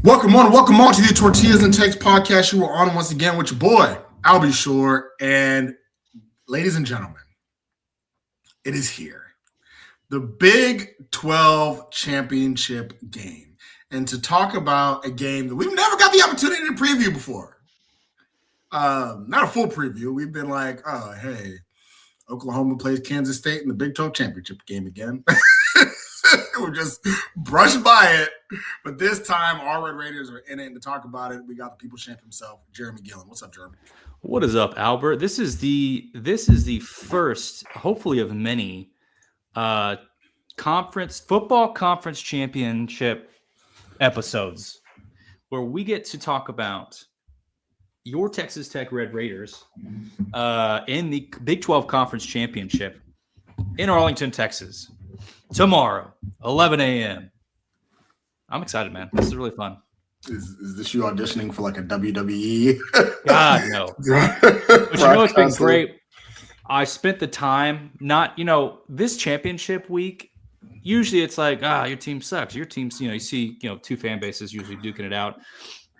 Welcome on to the Tortillas and Takes podcast. You are on once again with your boy, Albie Shore. And ladies and gentlemen, it is here. The Big 12 championship game. And to talk about a game that we've never got the opportunity to preview before. Not a full preview. We've been like, oh, hey, Oklahoma plays Kansas State in the Big 12 championship game again. We just brushed by it. But this time, our Red Raiders are in it. And to talk about it, we got the People's Champ himself, Jeremy Gillen. What's up, Jeremy? What is up, Albert? This is the first, hopefully, of many football conference championship episodes where we get to talk about your Texas Tech Red Raiders in the Big 12 Conference Championship in Arlington, Texas, tomorrow, 11 a.m. I'm excited, man. This is really fun. Is this you auditioning for like a WWE? God, no. But it's been great. I spent the time this championship week, usually it's like, your team sucks. Your team's, you see, two fan bases usually duking it out.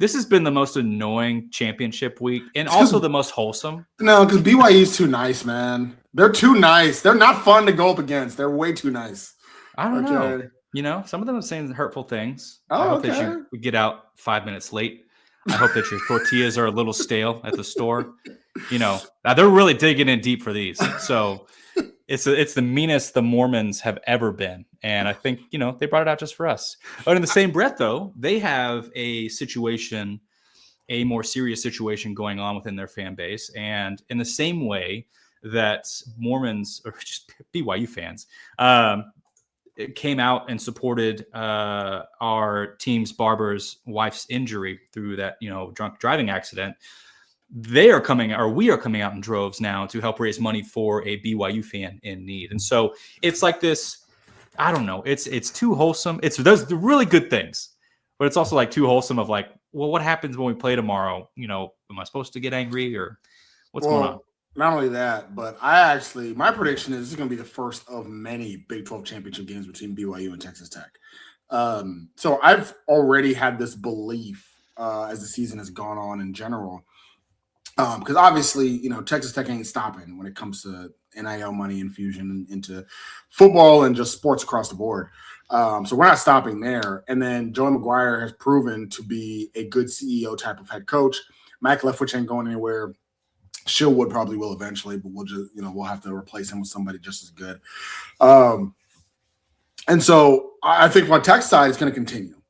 This has been the most annoying championship week and also the most wholesome. No, because BYU's too nice, man. They're too nice. They're not fun to go up against. They're way too nice. I don't know. Some of them are saying hurtful things. Oh, I hope that you get out 5 minutes late. I hope that your tortillas are a little stale at the store. Now they're really digging in deep for these. So it's the meanest the Mormons have ever been. And I think, they brought it out just for us. But in the same breath, though, they have a more serious situation going on within their fan base. And in the same way that Mormons, or just BYU fans, came out and supported our team's barber's wife's injury through that, drunk driving accident. We are coming out in droves now to help raise money for a BYU fan in need. And so it's like this, I don't know, it's too wholesome. There's the really good things, but it's also like too wholesome of like, well, what happens when we play tomorrow? Am I supposed to get angry or what's going on? Not only that, but my prediction is this is going to be the first of many Big 12 championship games between BYU and Texas Tech. So I've already had this belief as the season has gone on in general. Because obviously, Texas Tech ain't stopping when it comes to NIL money infusion into football and just sports across the board. So we're not stopping there. And then Joey McGuire has proven to be a good CEO type of head coach. Mike Leftwich ain't going anywhere. Shilwood probably will eventually, but we'll just, we'll have to replace him with somebody just as good. And so I think my tech side is going to continue.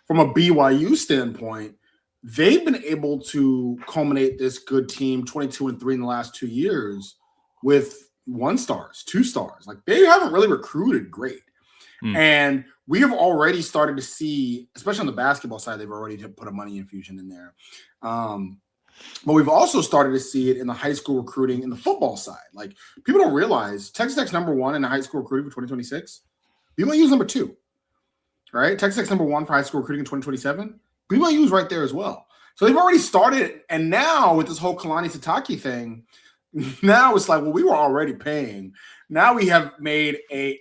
From a BYU standpoint, they've been able to culminate this good team 22-3 in the last 2 years with 1 stars, 2 stars. Like they haven't really recruited great. And we have already started to see, especially on the basketball side, they've already put a money infusion in there. But we've also started to see it in the high school recruiting in the football side. Like people don't realize Texas Tech's number 1 in the high school recruiting for 2026. BYU's number 2, right? Texas Tech's number 1 for high school recruiting in 2027. BYU's right there as well. So they've already started. And now with this whole Kalani Sitake thing, now it's like, well, we were already paying. Now we have made a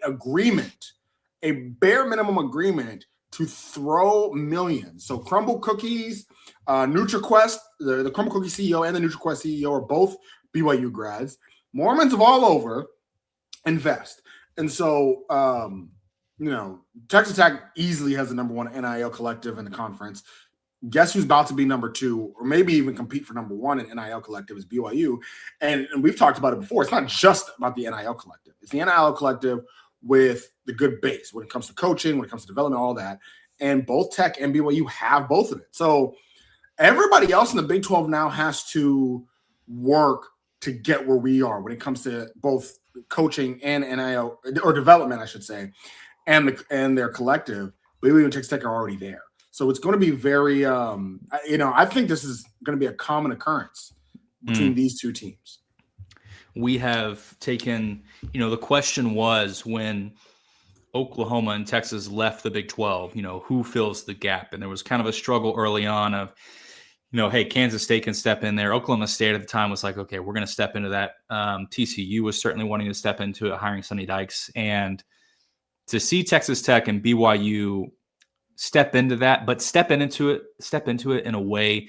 bare minimum agreement to throw millions. So Crumble Cookies, NutriQuest, the Crumble Cookie CEO and the NutriQuest CEO are both BYU grads. Mormons of all over invest. And so, Texas Tech easily has the number 1 NIL collective in the conference. Guess who's about to be number 2 or maybe even compete for number 1 in NIL collective is BYU. And we've talked about it before. It's not just about the NIL collective. It's the NIL collective with the good base when it comes to coaching, when it comes to development, all that. And both Tech and BYU have both of it. So everybody else in the Big 12 now has to work to get where we are when it comes to both coaching and NIL, or development, I should say, and their collective. BYU and Texas Tech are already there. So it's going to be very, I think this is going to be a common occurrence between these two teams. We have taken, the question was when Oklahoma and Texas left the Big 12, who fills the gap? And there was kind of a struggle early on of, hey, Kansas State can step in there. Oklahoma State at the time was like, okay, we're going to step into that. TCU was certainly wanting to step into it, hiring Sonny Dykes. And to see Texas Tech and BYU step into that, but step into it in a way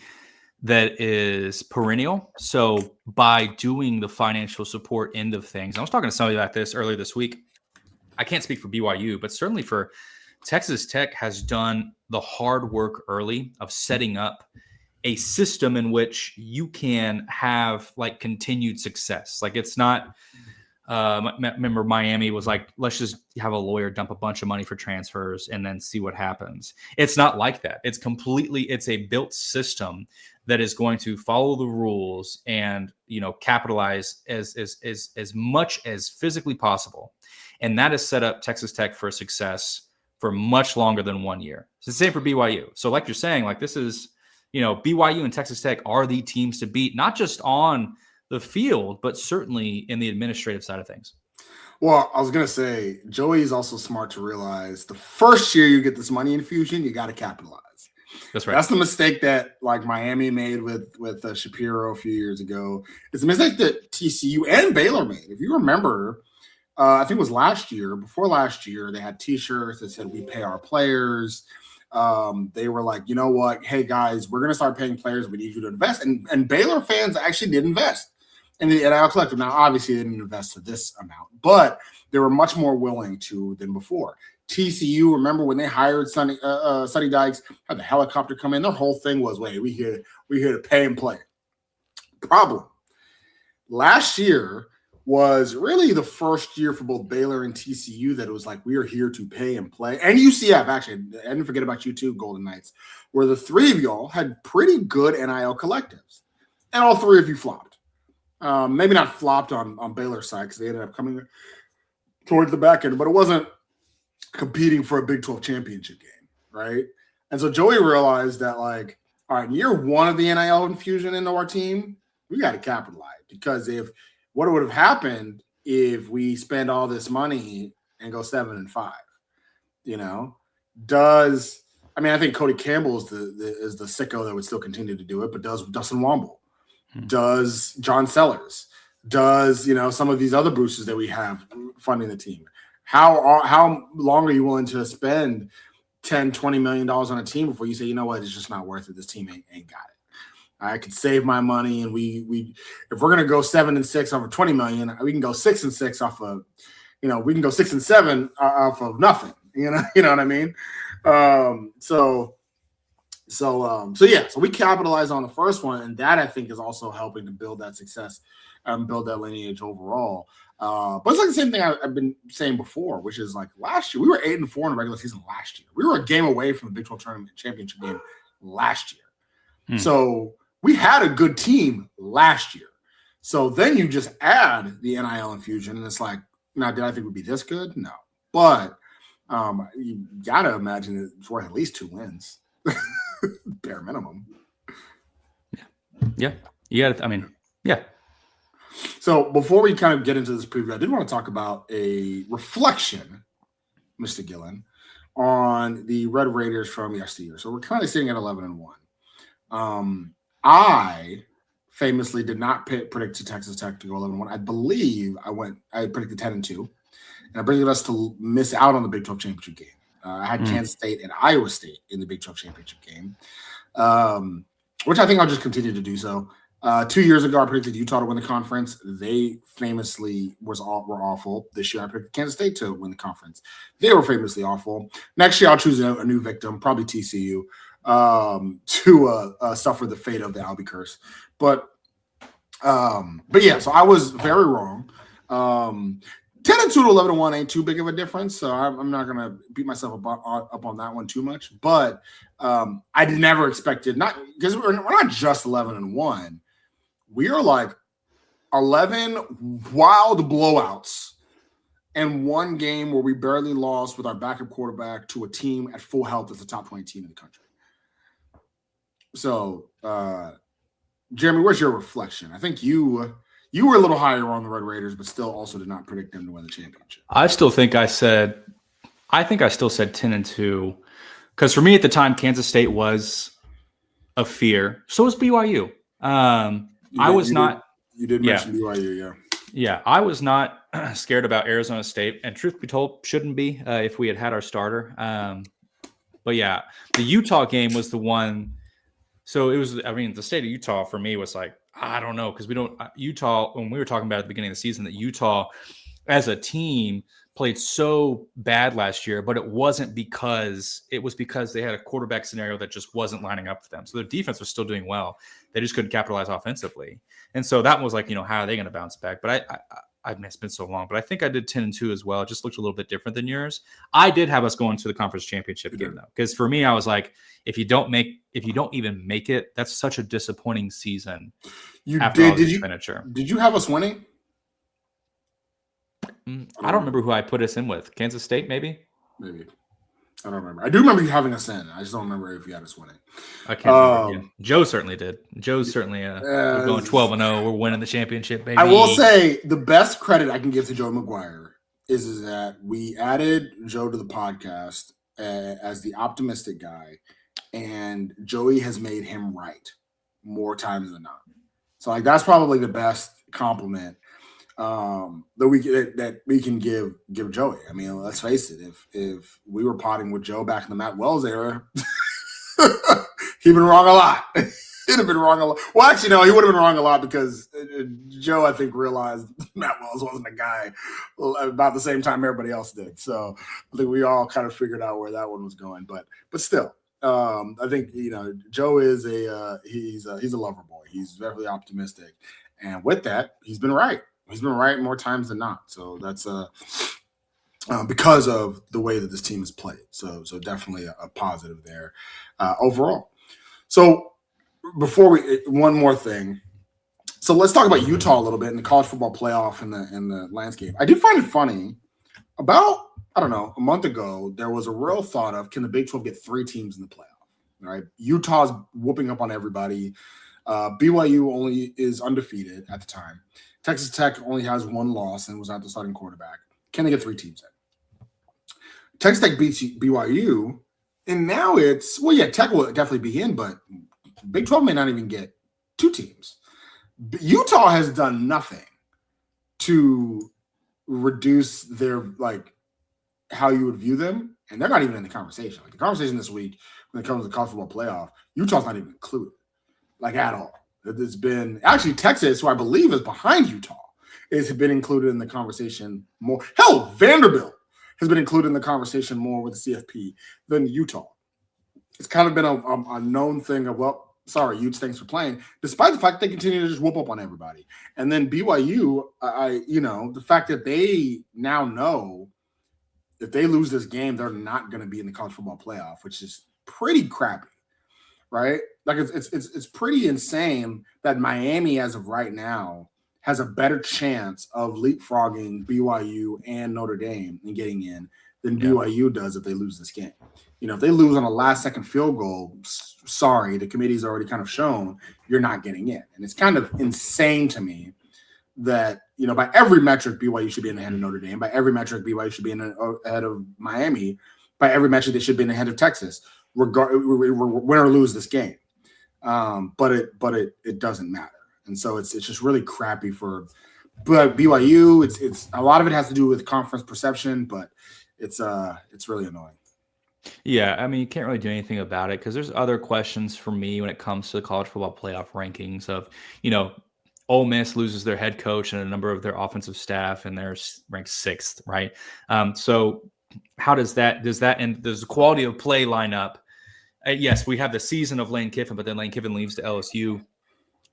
that is perennial. So by doing the financial support end of things, I was talking to somebody about this earlier this week. I can't speak for BYU, but certainly for Texas Tech has done the hard work early of setting up a system in which you can have like continued success. Like it's not, remember Miami was like, let's just have a lawyer dump a bunch of money for transfers and then see what happens. It's not like that. It's a built system that is going to follow the rules and, capitalize as much as physically possible. And that has set up Texas Tech for success for much longer than 1 year. It's the same for BYU. So like you're saying, like this is, BYU and Texas Tech are the teams to beat, not just on the field, but certainly in the administrative side of things. Well, I was going to say, Joey is also smart to realize the first year you get this money infusion, you got to capitalize. That's right. That's the mistake that like Miami made with Shapiro a few years ago. It's a mistake that TCU and Baylor made. If you remember, I think it was before last year, they had T-shirts that said, "We pay our players." They were like, you know what? Hey guys, we're going to start paying players. We need you to invest. And Baylor fans actually did invest in the NIL collective. Now, obviously, they didn't invest to this amount, but they were much more willing to than before. TCU, remember when they hired Sonny Dykes, had the helicopter come in. Their whole thing was, wait, we here to pay and play. Problem. Last year was really the first year for both Baylor and TCU that it was like, we are here to pay and play. And UCF, actually, I didn't forget about you too, Golden Knights, where the three of y'all had pretty good NIL collectives. And all three of you flopped. Maybe not flopped on Baylor's side because they ended up coming towards the back end, but it wasn't competing for a Big 12 championship game, right? And so Joey realized that, like, all right, year one of the NIL infusion into our team, we got to capitalize because what would have happened if we spend all this money and go 7-5, I think Cody Campbell is the sicko that would still continue to do it, but does Dustin Womble, does John Sellers, does, some of these other boosters that we have funding the team. How long are you willing to spend $10-20 million on a team before you say, you know what, it's just not worth it. This team ain't got it. I could save my money, and we if we're gonna go 7-6 off of $20 million, we can go 6-6 off of, we can go 6-7 off of nothing. You know what I mean? So we capitalize on the first one, and that I think is also helping to build that success, build that lineage overall. But it's like the same thing I've been saying before, which is like last year we were 8-4 in the regular season last year. We were a game away from the Big 12 tournament championship game last year. So we had a good team last year. So then you just add the NIL infusion, and it's like, now, did I think we'd be this good? No. But you got to imagine it's worth at least 2 wins, bare minimum. Yeah. You got to, yeah. So before we kind of get into this preview, I did want to talk about a reflection, Mr. Gillen, on the Red Raiders from yesteryear. So we're kind of sitting at 11-1. I famously did not predict Texas Tech to go 11-1. I believe I predicted 10-2, and I predicted us to miss out on the Big 12 championship game. I had Kansas State and Iowa State in the Big 12 championship game, which I think I'll just continue to do so. 2 years ago, I predicted Utah to win the conference. They famously were awful. This year, I predicted Kansas State to win the conference. They were famously awful. Next year, I'll choose a new victim, probably TCU, to suffer the fate of the Albie curse. But yeah, so I was very wrong. 10-2 to 11-1 ain't too big of a difference, so I'm not gonna beat myself up on that one too much. But I never expected, not because we're not just 11-1. We are like 11 wild blowouts and one game where we barely lost with our backup quarterback to a team at full health as the top 20 team in the country. So, Jeremy, where's your reflection? I think you were a little higher on the Red Raiders, but still also did not predict them to win the championship. I still think I still said 10-2, because for me at the time, Kansas State was a fear. So was BYU. You did mention BYU, yeah. Yeah, I was not scared about Arizona State, and truth be told, shouldn't be if we had our starter. But yeah, the Utah game was the one. So it was, I mean, the state of Utah for me was like, I don't know, because we don't, Utah, when we were talking about at the beginning of the season, that Utah as a team played so bad last year, but it was because they had a quarterback scenario that just wasn't lining up for them. So their defense was still doing well. They just couldn't capitalize offensively. And so that was like, how are they going to bounce back? But I mean, it's been so long, but I think I did 10-2 as well. It just looked a little bit different than yours. I did have us going to the conference championship game though, because for me, I was like, if you don't even make it, that's such a disappointing season. Did you have us winning? I don't remember who I put us in with. Kansas State, maybe. I don't remember. I do remember you having us in. I just don't remember if you had us winning. I can't remember. Joe certainly did. Joe's certainly we're going 12-0. We're winning the championship, baby. I will say the best credit I can give to Joe McGuire is that we added Joe to the podcast as the optimistic guy, and Joey has made him right more times than not. So like that's probably the best compliment that we can give Joey. I mean, let's face it. If we were potting with Joe back in the Matt Wells era, he'd been wrong a lot. He'd have been wrong a lot. Well, actually, no, he would have been wrong a lot because Joe, I think, realized Matt Wells wasn't a guy about the same time everybody else did. So I think we all kind of figured out where that one was going. But still, I think Joe is he's a lover boy. He's definitely optimistic, and with that, he's been right. He's been right more times than not. So that's because of the way that this team has played. So definitely a positive there overall. So before one more thing. So let's talk about Utah a little bit in the college football playoff and the landscape. I do find it funny. About, I don't know, a month ago, there was a real thought of, can the Big 12 get 3 teams in the playoff? Right? Utah's whooping up on everybody. BYU only is undefeated at the time. Texas Tech only has 1 loss and was not the starting quarterback. Can they get 3 teams in? Texas Tech beats BYU, and now it's, well, yeah, Tech will definitely be in, but Big 12 may not even get 2 teams. Utah has done nothing to reduce their, like, how you would view them, and they're not even in the conversation. Like, the conversation this week when it comes to the college football playoff, Utah's not even included, like, at all. It's been actually Texas, who I believe is behind Utah, has been included in the conversation more. Hell, Vanderbilt has been included in the conversation more with the CFP than Utah. It's kind of been a known thing of, well, sorry, Utes, thanks for playing, despite the fact they continue to just whoop up on everybody. And then BYU, the fact that they now know if they lose this game, they're not going to be in the college football playoff, which is pretty crappy. Right? Like it's pretty insane that Miami, as of right now, has a better chance of leapfrogging BYU and Notre Dame and getting in than BYU does if they lose this game. If they lose on a last-second field goal, sorry, the committee's already kind of shown you're not getting in. And it's kind of insane to me that, by every metric, BYU should be in the head of Notre Dame. By every metric, BYU should be in the head of Miami. By every metric, they should be in the head of Texas. Win or lose this game, but it doesn't matter, and so it's just really crappy for BYU. It's a lot of it has to do with conference perception, but it's really annoying. Yeah, I mean, you can't really do anything about it because there's other questions for me when it comes to the college football playoff rankings of, Ole Miss loses their head coach and a number of their offensive staff, and they're ranked 6th, right? So how does the quality of play line up? Yes, we have the season of Lane Kiffin, but then Lane Kiffin leaves to LSU.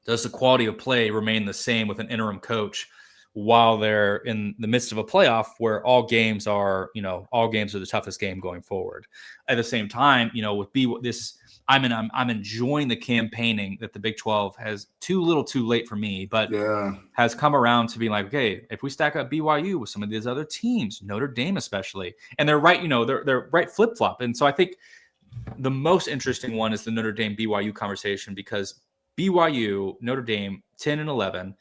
Does the quality of play remain the same with an interim coach while they're in the midst of a playoff where all games are the toughest game going forward? At the same time, I'm enjoying the campaigning that the Big 12 has too little too late for me, but has come around to being like, okay, if we stack up BYU with some of these other teams, Notre Dame especially, and they're right, they're right flip-flop. And so I think the most interesting one is the Notre Dame BYU conversation because BYU, Notre Dame, 10-11,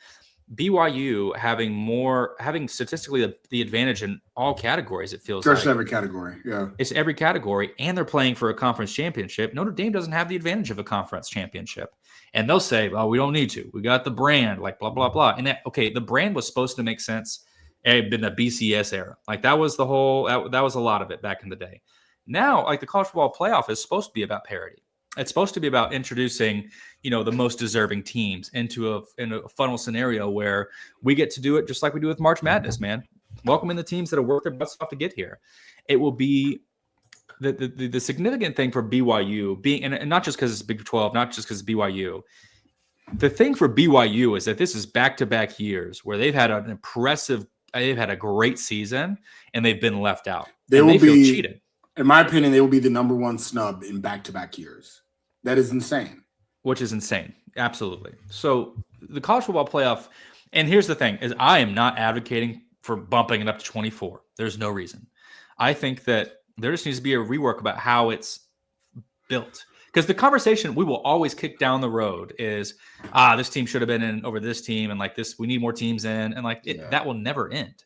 BYU having statistically the advantage in all categories. It feels like every category. Yeah, it's every category, and they're playing for a conference championship. Notre Dame doesn't have the advantage of a conference championship, and they'll say, "Well, we don't need to. We got the brand, like blah blah blah." And the brand was supposed to make sense in the BCS era. Like that was the whole. That was a lot of it back in the day. Now, like the college football playoff is supposed to be about parity. It's supposed to be about introducing, the most deserving teams into a funnel scenario where we get to do it just like we do with March Madness, man. Welcoming the teams that have worked their butts off to get here. It will be the significant thing for BYU being, and not just because it's Big 12, not just because it's BYU. The thing for BYU is that this is back-to-back years where they've had they've had a great season and they've been left out. They feel cheated. In my opinion, they will be the number one snub in back-to-back years. That is insane. Which is insane. Absolutely. So the college football playoff, and here's the thing, is I am not advocating for bumping it up to 24. There's no reason. I think that there just needs to be a rework about how it's built. Because the conversation we will always kick down the road is, this team should have been in over this team, and like this, we need more teams in, and that will never end.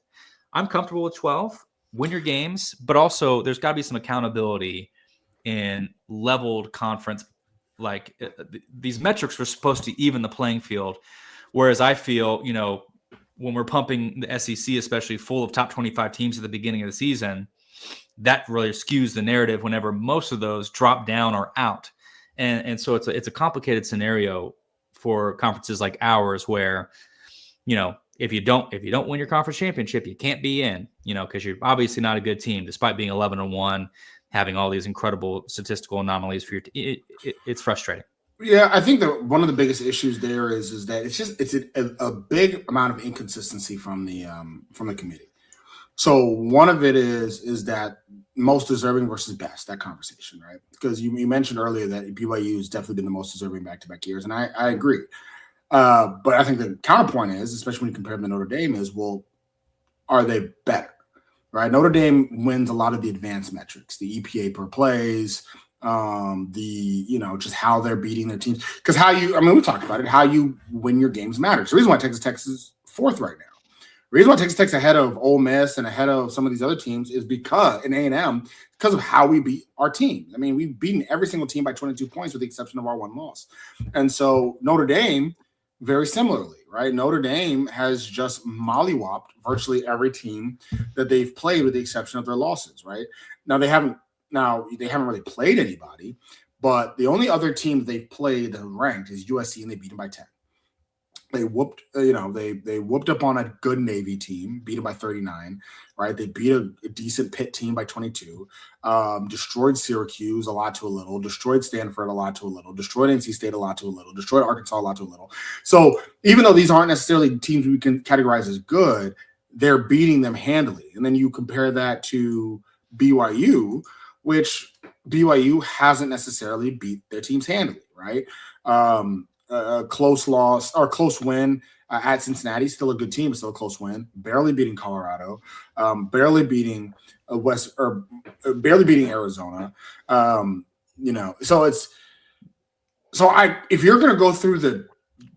I'm comfortable with 12. Win your games, but also there's got to be some accountability in leveled conference. Like these metrics were supposed to even the playing field. Whereas I feel, when we're pumping the SEC, especially full of top 25 teams at the beginning of the season, that really skews the narrative whenever most of those drop down or out. And so it's a complicated scenario for conferences like ours where, if you don't win your conference championship, you can't be in, because you're obviously not a good team, despite being 11-1, having all these incredible statistical anomalies for your team. It's frustrating. Yeah, I think that one of the biggest issues there is that it's a big amount of inconsistency from the committee. So one of it is that most deserving versus best, that conversation, right? Because you mentioned earlier that BYU has definitely been the most deserving back-to-back years, and I agree. But I think the counterpoint is, especially when you compare them to Notre Dame, is, well, are they better, right? Notre Dame wins a lot of the advanced metrics, the EPA per plays, just how they're beating their teams. Because we talked about it, how you win your games matters. The reason why Texas Tech is fourth right now. The reason why Texas Tech's ahead of Ole Miss and ahead of some of these other teams is because of how we beat our team. I mean, we've beaten every single team by 22 points with the exception of our one loss. And so Notre Dame, very similarly, right? Notre Dame has just mollywopped virtually every team that they've played with the exception of their losses, right? Now they haven't really played anybody, but the only other team they've played that ranked is USC, and they beat them by 10. They whooped, they whooped up on a good Navy team, beat them by 39, right? They beat a decent Pitt team by 22, destroyed Syracuse a lot to a little, destroyed Stanford a lot to a little, destroyed NC State a lot to a little, destroyed Arkansas a lot to a little. So even though these aren't necessarily teams we can categorize as good, they're beating them handily. And then you compare that to BYU, which BYU hasn't necessarily beat their teams handily, right? A close loss or close win at Cincinnati, still a good team, but still a close win. Barely beating Colorado, barely beating Arizona. If you're gonna go through the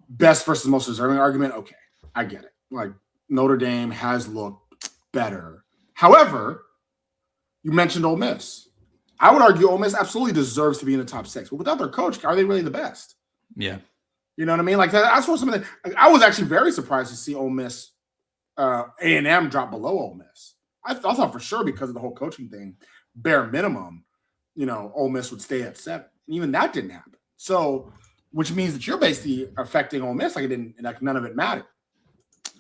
best versus most deserving argument, okay, I get it. Like Notre Dame has looked better. However, you mentioned Ole Miss. I would argue Ole Miss absolutely deserves to be in the top 6, but without their coach, are they really the best? Yeah. You know what I mean? Like that's what something. I was actually very surprised to see Ole Miss, A&M drop below Ole Miss. I thought for sure because of the whole coaching thing, bare minimum, Ole Miss would stay at 7, and even that didn't happen. So, which means that you're basically affecting Ole Miss like it didn't, like none of it mattered,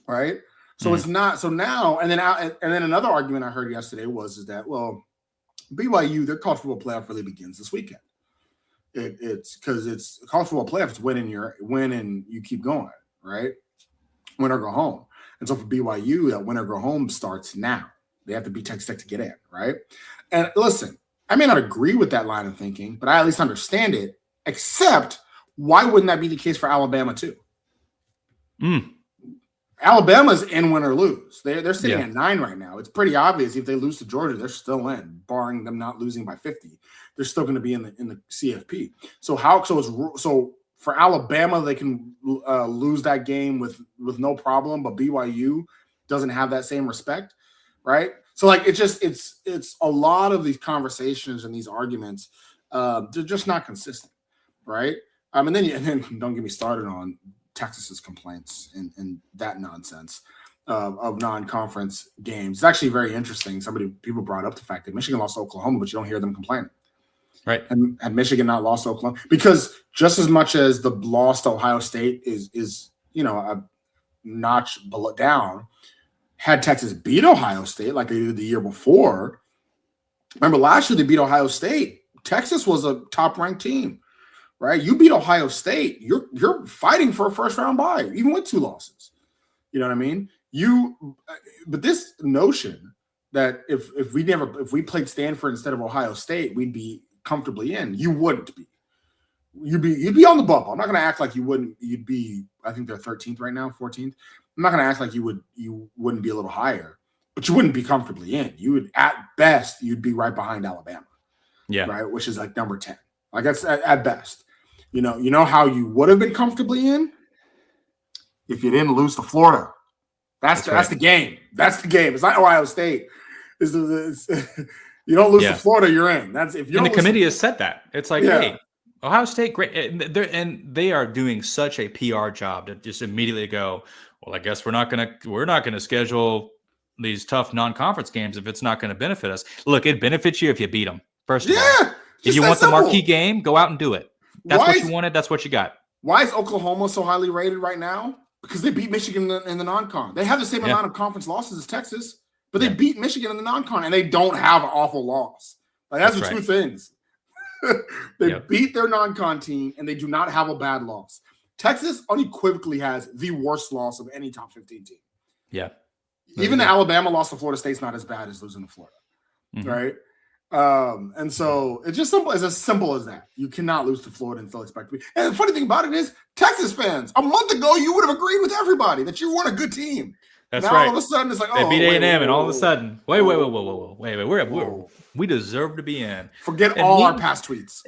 right? So It's not. So now, and then another argument I heard yesterday is that BYU, their college football playoff really begins this weekend. It's because it's college football playoff. It's win and you keep going, right? Win or go home. And so for BYU, that win or go home starts now. They have to beat Texas Tech to get in, right? And listen, I may not agree with that line of thinking, but I at least understand it. Except, why wouldn't that be the case for Alabama too? Alabama's in win or lose. They're sitting at 9 right now. It's pretty obvious if they lose to Georgia, they're still in, barring them not losing by 50. They're still going to be in the CFP. So for Alabama, they can lose that game with no problem, but BYU doesn't have that same respect, right? So it's a lot of these conversations and these arguments, they're just not consistent, right? And then don't get me started on Texas's complaints and that nonsense. of non-conference games. It's actually very interesting. People brought up the fact that Michigan lost to Oklahoma, but you don't hear them complaining. Right. And had Michigan not lost to Oklahoma, because just as much as the loss to Ohio State is a notch down, had Texas beat Ohio State like they did the year before. Remember last year they beat Ohio State. Texas was a top-ranked team, right? You beat Ohio State, you're fighting for a first-round bye, even with 2 losses. You know what I mean? But this notion that if we played Stanford instead of Ohio State, we'd be comfortably in. You wouldn't be. You'd be on the bubble. I'm not going to act like you wouldn't. You'd be. I think they're 13th right now, 14th. I'm not going to act like you wouldn't be a little higher, but you wouldn't be comfortably in. You would, at best, you'd be right behind Alabama. Yeah. Right, which is like number 10. Like that's at best. You know how you would have been comfortably in if you didn't lose to Florida. That's the game. That's the game. It's not Ohio State. You don't lose to Florida, you're in. That's if you. And the committee has said that. It's like, hey, Ohio State, great, and they are doing such a PR job to just immediately go, well, I guess we're not gonna schedule these tough non-conference games if it's not going to benefit us. Look, it benefits you if you beat them. First of all, if you want the marquee game, go out and do it. That's what you wanted. That's what you got. Why is Oklahoma so highly rated right now? Because they beat Michigan in the non-con. They have the same amount of conference losses as Texas, but they beat Michigan in the non-con, and they don't have an awful loss. Like that's the two things. They beat their non-con team, and they do not have a bad loss. Texas unequivocally has the worst loss of any top 15 team. Yeah. Even the Alabama loss to Florida State's not as bad as losing to Florida, right? And so it's just simple. It's as simple as that. You cannot lose to Florida and still expect to be. And the funny thing about it is, Texas fans, a month ago, you would have agreed with everybody that you weren't a good team. That's now, right. all of a sudden, it's like, they beat A&M, and all of a whoa. sudden, wait, we deserve to be in. Forget all our past tweets.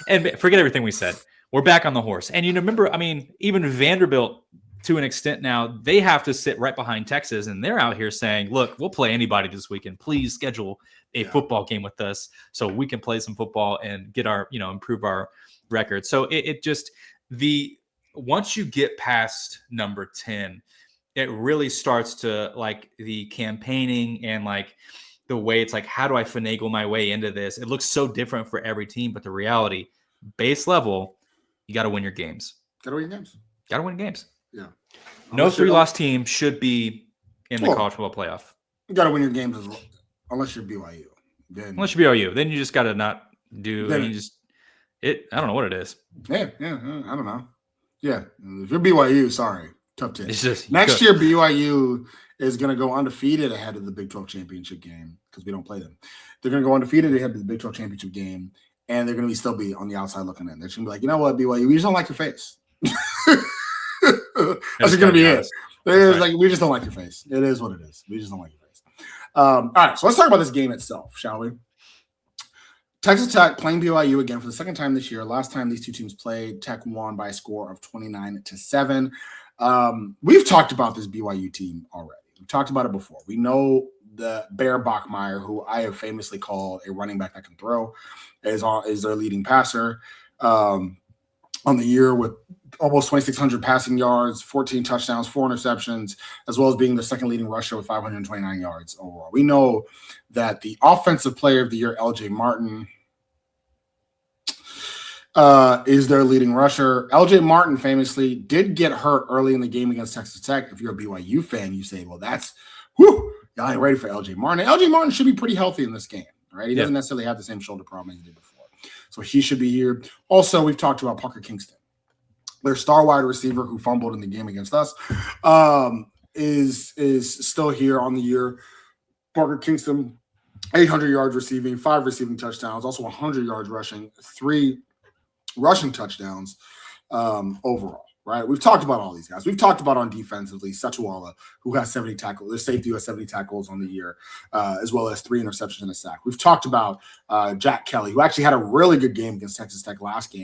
And forget everything we said. We're back on the horse. And you remember, I mean, even Vanderbilt, to an extent now, they have to sit right behind Texas, and they're out here saying, look, we'll play anybody this weekend. Please schedule a football game with us so we can play some football and get our, improve our record. So it just, once you get past number 10, it really starts to, like, the campaigning and, like, the way it's like, how do I finagle my way into this? It looks so different for every team, but the reality, base level, you got to win your games. Got to win games. Got to win games. Yeah. No 3-loss team should be in the college football playoff. You got to win your games as well, unless you're BYU. Unless you're BYU, then you just got to not do. I don't know what it is. Yeah, I don't know. Yeah, if you're BYU, sorry, tough tip. It's just next year BYU is going to go undefeated ahead of the Big 12 championship game because we don't play them. They're going to go undefeated ahead of the Big 12 championship game, and they're going to still be on the outside looking in. They're just going to be like, you know what, BYU, we just don't like your face. That's going to be it. Like, we just don't like your face. It is what it is. We just don't like your face. All right, so let's talk about this game itself, shall we? Texas Tech playing BYU again for the second time this year. Last time these two teams played, Tech won by a score of 29-7. We've talked about this BYU team already. We've talked about it before. We know the Bear Bachmeier, who I have famously called a running back that can throw, is their leading passer on the year with almost 2,600 passing yards, 14 touchdowns, 4 interceptions, as well as being the second leading rusher with 529 yards overall. We know that the offensive player of the year, LJ Martin, is their leading rusher. LJ Martin famously did get hurt early in the game against Texas Tech. If you're a BYU fan, you say, well, that's, y'all ain't ready for LJ Martin. LJ Martin should be pretty healthy in this game, right? He doesn't necessarily have the same shoulder problem he did before. So he should be here. Also, we've talked about Parker Kingston. Their star wide receiver who fumbled in the game against us is still here on the year. Parker Kingston, 800 yards receiving, 5 receiving touchdowns, also 100 yards rushing, 3 rushing touchdowns overall, right? We've talked about all these guys. We've talked about on defensively, Sachuala, who has 70 tackles, their safety who has 70 tackles on the year, as well as 3 interceptions and a sack. We've talked about Jack Kelly, who actually had a really good game against Texas Tech last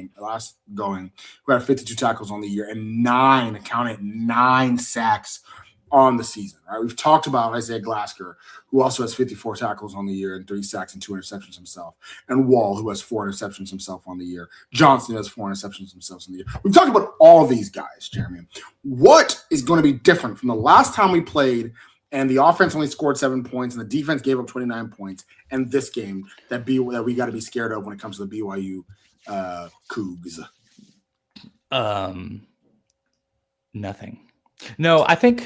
going, who had 52 tackles on the year and 9 sacks on the season, right? We've talked about Isaiah Glasker, who also has 54 tackles on the year and 3 sacks and 2 interceptions himself, and Wall, who has 4 interceptions himself on the year. Johnson has 4 interceptions himself on the year. We've talked about all of these guys, Jeremy. What is going to be different from the last time we played and the offense only scored 7 points and the defense gave up 29 points, and this game that we got to be scared of when it comes to the BYU Cougs? Nothing. No, I think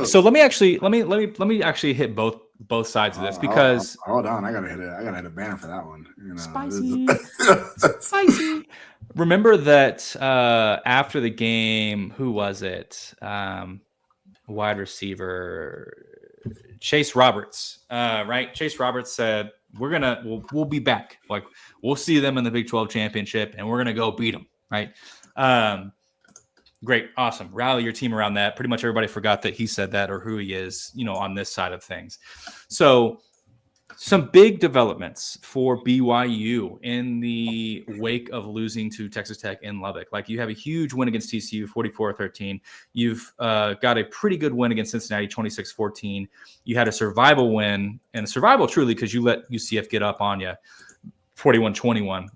so. Let me actually hit both sides of this because hold on, I gotta hit a banner for that one. Spicy. Remember that after the game, who was it? Wide receiver Chase Roberts, right? Chase Roberts said, we'll be back. Like, we'll see them in the Big 12 championship and we're going to go beat them. Right. Great. Awesome. Rally your team around that. Pretty much everybody forgot that he said that or who he is, on this side of things. So some big developments for BYU in the wake of losing to Texas Tech in Lubbock. Like, you have a huge win against TCU, 44-13. You've got a pretty good win against Cincinnati, 26-14. You had a survival win, and a survival truly because you let UCF get up on you, 41-21.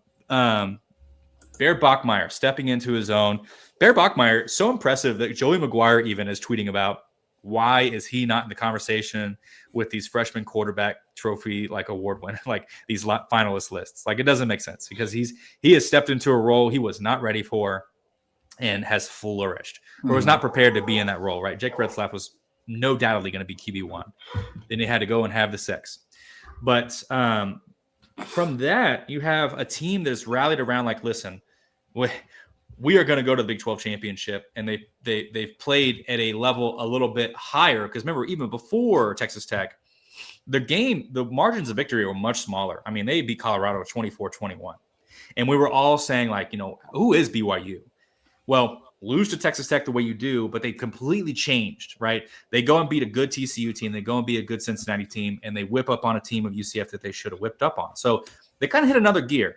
Bear Bachmeier stepping into his own. Bear Bachmeier, so impressive that Joey McGuire even is tweeting about why is he not in the conversation with these freshman quarterback trophy award winner, like these finalist lists. Like, it doesn't make sense because he has stepped into a role he was not ready for and has flourished or was not prepared to be in that role, right? Jake Retzlaff was no doubtedly going to be QB1. Then he had to go and have the 6. But from that, you have a team that's rallied around listen, we are going to go to the Big 12 championship, and they've played at a level a little bit higher because remember, even before Texas Tech, the margins of victory were much smaller. I mean, they beat Colorado 24-21, and we were all saying who is BYU? Well, lose to Texas Tech the way you do, but they completely changed, right? They go and beat a good TCU team, they go and beat a good Cincinnati team, and they whip up on a team of UCF that they should have whipped up on. So they kind of hit another gear.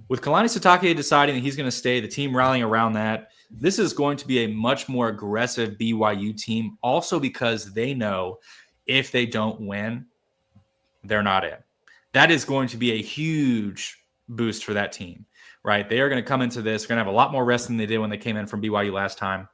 With Kalani Sitake deciding that he's going to stay, the team rallying around that, this is going to be a much more aggressive BYU team, also because they know if they don't win, they're not in. That is going to be a huge boost for that team, right? They are going to come into this, going to have a lot more rest than they did when they came in from BYU last time,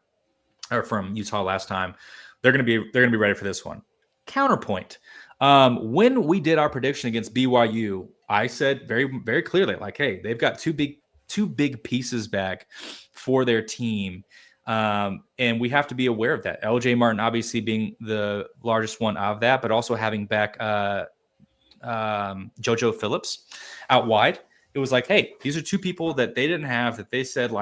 or from Utah last time. They're going to be ready for this one. Counterpoint. When we did our prediction against BYU, I said very, very clearly, hey, they've got two big pieces back for their team. And we have to be aware of that. LJ Martin, obviously being the largest one of that, but also having back JoJo Phillips out wide. It was hey, these are 2 people that they didn't have that they said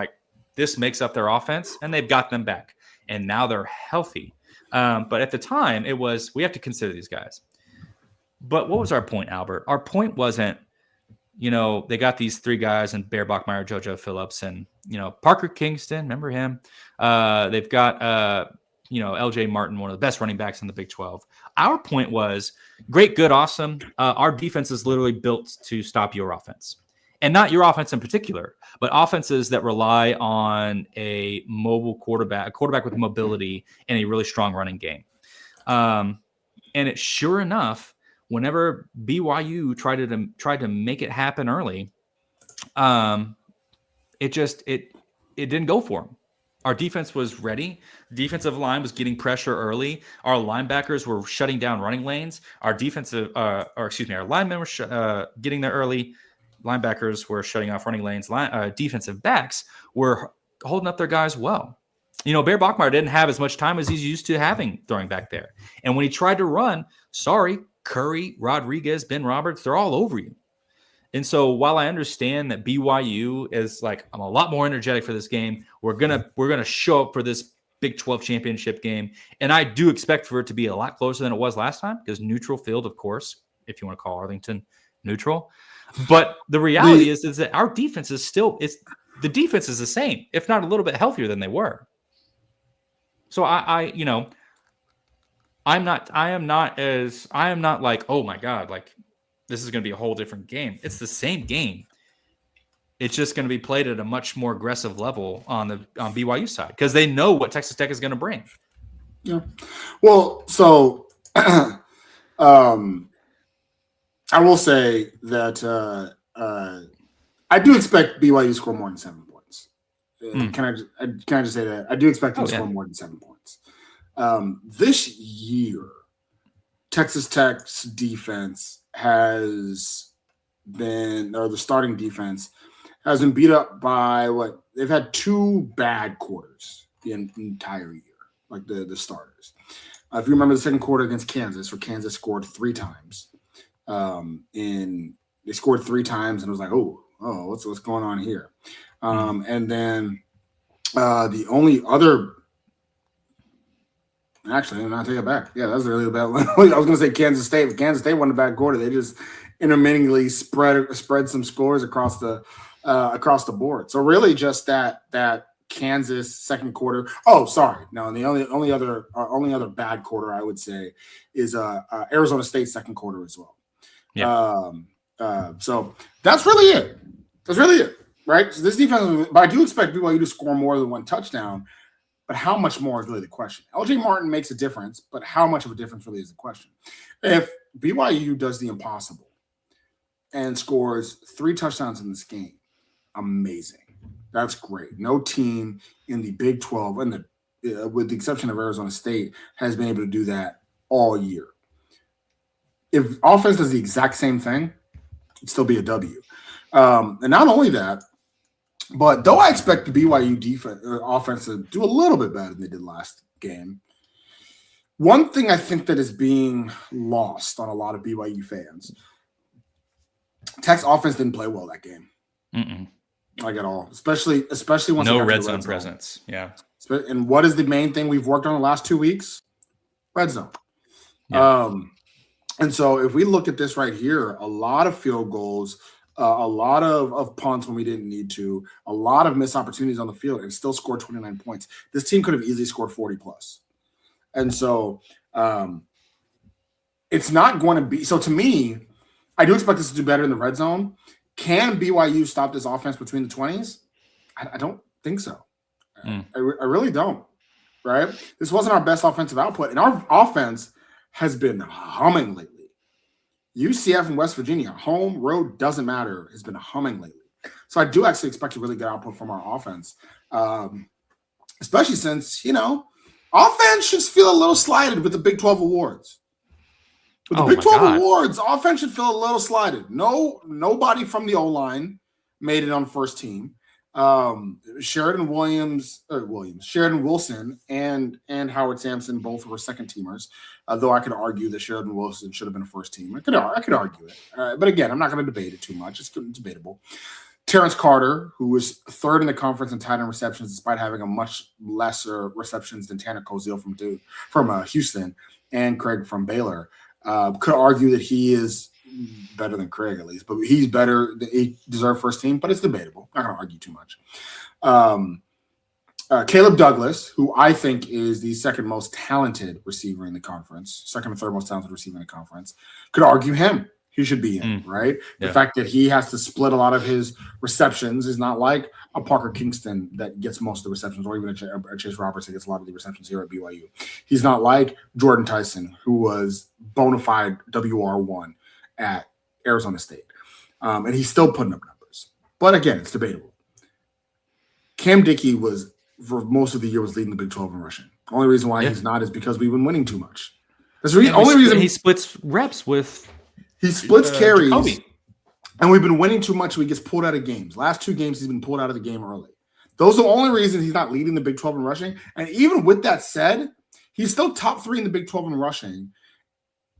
this makes up their offense, and they've got them back. And now they're healthy. But at the time, it was, we have to consider these guys. But what was our point, Albert? Our point wasn't, they got these 3 guys and Bear Bachmeier, JoJo Phillips, and, Parker Kingston. Remember him? They've got, LJ Martin, one of the best running backs in the Big 12. Our point was great, good, awesome. Our defense is literally built to stop your offense. And not your offense in particular, but offenses that rely on a mobile quarterback, a quarterback with mobility and a really strong running game. And it sure enough, whenever BYU tried to make it happen early, it didn't go for them. Our defense was ready. Defensive line was getting pressure early. Our linebackers were shutting down running lanes. Our linemen were getting there early. Linebackers were shutting off running lanes. Defensive backs were holding up their guys well. Bear Bachmeier didn't have as much time as he's used to having throwing back there. And when he tried to run, Curry, Rodriguez, Ben Roberts, they're all over you. And so while I understand that BYU is I'm a lot more energetic for this game, we're gonna show up for this Big 12 championship game. And I do expect for it to be a lot closer than it was last time because neutral field, of course, if you want to call Arlington neutral. But the reality is that our defense is the defense is the same, if not a little bit healthier than they were. So I am not oh my God, this is going to be a whole different game. It's the same game. It's just going to be played at a much more aggressive level on BYU side because they know what Texas Tech is going to bring. Yeah. Well, so um, I will say that I do expect BYU to score more than 7 points. Can I just say that I do expect them to score more than 7 points this year? Texas Tech's defense has been, or the starting defense has been beat up by what they've had 2 bad quarters the entire year, like the starters. If you remember the second quarter against Kansas, where Kansas scored 3 times, and they scored 3 times, and it was like, oh, what's going on here? And then the only other, actually, I'm not take it back. Yeah, that was really a bad one. I was going to say Kansas State, but Kansas State won a bad quarter. They just intermittently spread some scores across the board. So really, just that Kansas second quarter. Oh, sorry, no. And the only other bad quarter I would say is Arizona State second quarter as well. Yeah. So that's really it. Right? So this defense, but I do expect BYU to score more than 1 touchdown. But how much more is really the question. LJ Martin makes a difference, but how much of a difference really is the question. If BYU does the impossible and scores 3 touchdowns in this game, amazing. That's great. No team in the Big 12, and with the exception of Arizona State, has been able to do that all year. If offense does the exact same thing, it'd still be a W. And not only that, but though I expect the BYU offense to do a little bit better than they did last game, one thing I think that is being lost on a lot of BYU fans, Tech's offense didn't play well that game. Like at all, especially once no red zone presence. Yeah. And what is the main thing we've worked on the last 2 weeks? Red zone. Yeah. And so if we look at this right here, a lot of field goals, a lot of punts when we didn't need to, a lot of missed opportunities on the field, and still scored 29 points. This team could have easily scored 40 plus. And so it's not going to be – so to me, I do expect us to do better in the red zone. Can BYU stop this offense between the 20s? I don't think so. I really don't, right? This wasn't our best offensive output, and our offense has been humming lately. UCF and West Virginia, home, road, doesn't matter, has been humming lately. So I do actually expect a really good output from our offense, especially since, offense should feel a little slighted with the Big 12 awards. With the Big 12 awards, offense should feel a little slighted. Nobody from the O-line made it on first team. Sheridan Wilson and Howard Sampson both were second teamers. Though I could argue that Sheridan Wilson should have been a first team. I could argue it. But again, I'm not going to debate it too much. It's debatable. Terrence Carter, who was third in the conference in tight end receptions, despite having a much lesser receptions than Tanner Koziel from Houston and Craig from Baylor, could argue that he is better than Craig at least, but he's better. He deserved first team, but it's debatable. I'm not going to argue too much. Caleb Douglas, who I think is the second most talented receiver in the conference, second or third most talented receiver in the conference, could argue him. He should be in, right? Yeah. The fact that he has to split a lot of his receptions is not like a Parker Kingston that gets most of the receptions, or even a Chase Roberts that gets a lot of the receptions here at BYU. He's not like Jordan Tyson, who was bona fide WR1 at Arizona State. And he's still putting up numbers. But again, it's debatable. Cam Dickey was, for most of the year, was leading the Big 12 in rushing. The only reason why he's not is because we've been winning too much. That's the only reason he splits reps with. He splits carries, Jacoby. And we've been winning too much, so he gets pulled out of games. Last 2 games, he's been pulled out of the game early. Those are the only reasons he's not leading the Big 12 in rushing. And even with that said, he's still top 3 in the Big 12 in rushing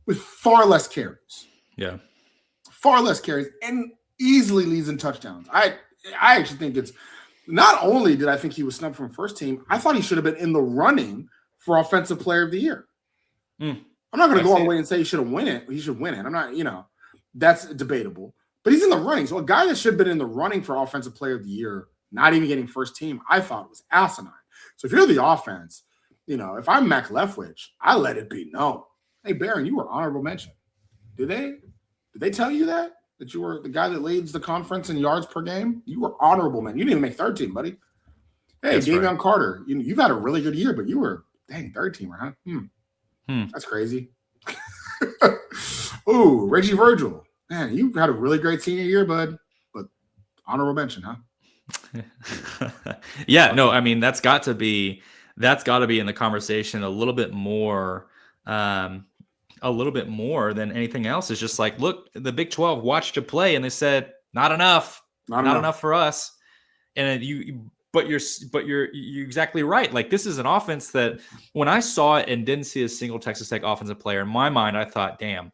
with far less carries. Yeah. Far less carries and easily leads in touchdowns. I actually think it's not only did I think he was snubbed from first team, I thought he should have been in the running for Offensive Player of the Year. I'm not going to go all the way and say he should win it. He should win it. I'm not, that's debatable. But he's in the running. So a guy that should have been in the running for Offensive Player of the Year, not even getting first team, I thought was asinine. So if you're the offense, if I'm Mac Leftwich, I let it be known. Hey, Barron, you were honorable mention. Did they tell you that you were the guy that leads the conference in yards per game? You were honorable, man. You didn't even make third team, buddy. Hey, Davion Carter, you've had a really good year, but you were Dang, third teamer, huh? Hmm. That's crazy. Ooh, Reggie Virgil. Man, you had a really great senior year, bud. But honorable mention, huh? Yeah, no, I mean that's got to be in the conversation a little bit more than anything else. Is just like, look, the Big 12 watched you play and they said not enough for us. And you're exactly right. Like, this is an offense that when I saw it and didn't see a single Texas Tech offensive player, in my mind I thought, damn,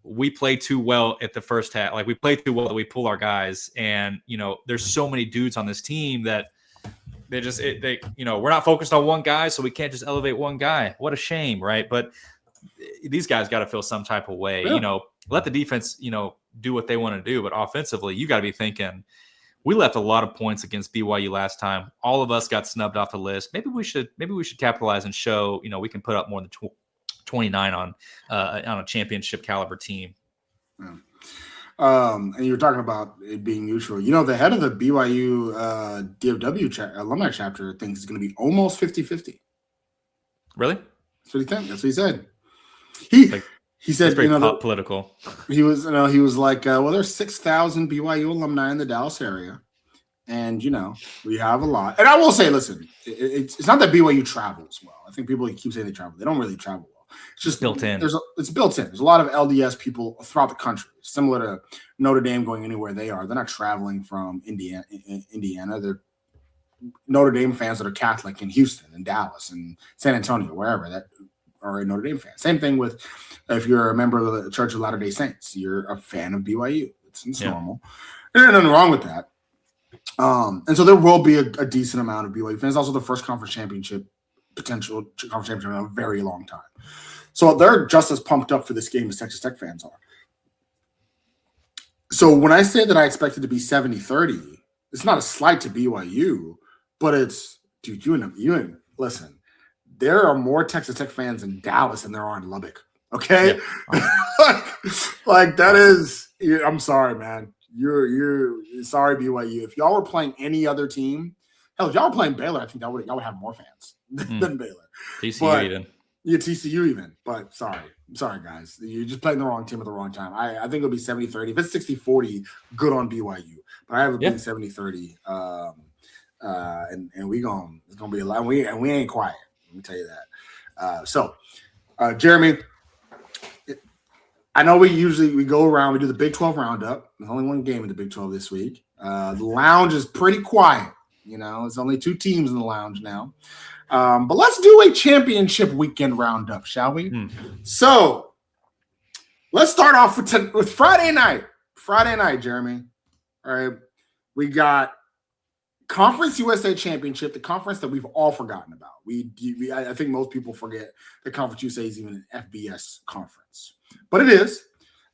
we play too well at the first half. Like, we play too well that we pull our guys. And, there's so many dudes on this team that we're not focused on one guy, so we can't just elevate one guy. What a shame, right? But these guys got to feel some type of way. Yeah. Let the defense, do what they want to do. But offensively, you got to be thinking, we left a lot of points against BYU last time. All of us got snubbed off the list. Maybe we should capitalize and show, we can put up more than 29 on a championship caliber team. Yeah. And you were talking about it being neutral. The head of the BYU DFW alumni chapter thinks it's going to be almost 50-50. Really? That's what he thinks. That's what he said. He said, very political. He was like, well, there's 6,000 BYU alumni in the Dallas area, and we have a lot. And I will say, listen, it's not that BYU travels well. I think people keep saying they travel. They don't really travel well. It's just built in. It's built in. There's a lot of LDS people throughout the country, similar to Notre Dame going anywhere they are. They're not traveling from Indiana. They're Notre Dame fans that are Catholic in Houston and Dallas and San Antonio, wherever that are a Notre Dame fan. Same thing with if you're a member of the Church of Latter-day Saints, you're a fan of BYU. It's normal. There's nothing wrong with that. And so there will be a decent amount of BYU fans. Also, the first potential conference championship in a very long time. So they're just as pumped up for this game as Texas Tech fans are. So when I say that I expect it to be 70-30, it's not a slight to BYU, but it's, dude, you and listen, there are more Texas Tech fans in Dallas than there are in Lubbock. Okay? Yeah. like that is, I'm sorry, man. You're sorry, BYU. If y'all were playing any other team, hell, if y'all were playing Baylor, I think y'all would have more fans than Baylor. TCU even. Yeah, TCU even. But sorry, guys. You're just playing the wrong team at the wrong time. I think it'll be 70-30. If it's 60-40, good on BYU. But I have it being 70-30. And it's gonna be a lot. And we ain't quiet. Let me tell you that. So, Jeremy, I know we go around. We do the Big 12 roundup. There's only one game in the Big 12 this week. The lounge is pretty quiet. It's only two teams in the lounge now. But let's do a championship weekend roundup, shall we? So let's start off with Friday night. Friday night, Jeremy. All right. We got Conference USA Championship, the conference that we've all forgotten about. I think most people forget that Conference USA is even an FBS conference, but it is.